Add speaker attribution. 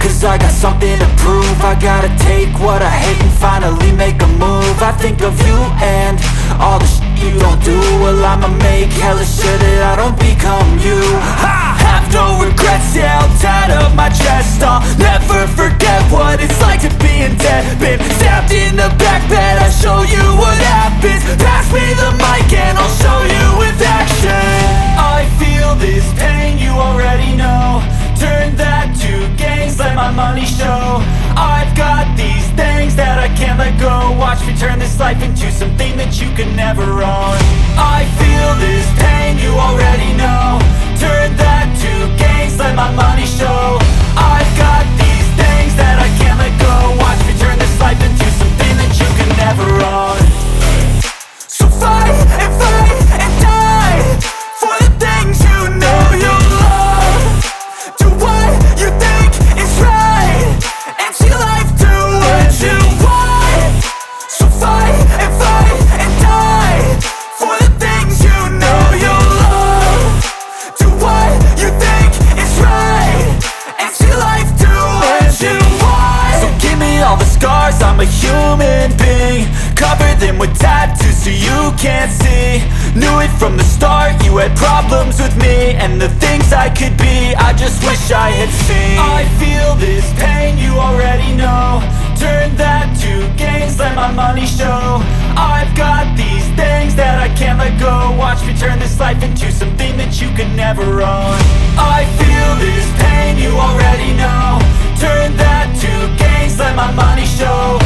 Speaker 1: cause I got something to prove. I gotta take what I hate and finally make a move. I think of you and all the shit you don't do. Well, I'ma make hella sure that I don't become you. I have no regrets, yeah, I'll tie up my chest. I'll never forget what it's like to be in debt. Been stabbed in the back bed, I'll show you what happens. Pass me the mic and I'll show you with action. I feel this pain, you already know. Turn that to gains, let my money show. I've got these things that I can't let go. Watch me turn this life into something that you could never own. I feel this pain, you already know. Turn that to gains, let my money show. I've got these things that I can't let go. Watch me turn this life into something that you could never own. So fight and die for the things you know you love. Do what you think is right and see life do what you want. So fight and die for the things you know you love. Do what you think is right and see life do what you want. So give me all the scars, I'm a human being. Cover them with tattoos so you can't see. Knew it from the start, you had problems with me and the things I could be, I just wish I had seen. I feel this pain, you already know. Turn that to gains, let my money show. I've got these things that I can't let go. Watch me turn this life into something that you could never own. I feel this pain, you already know. Turn that to gains, let my money show.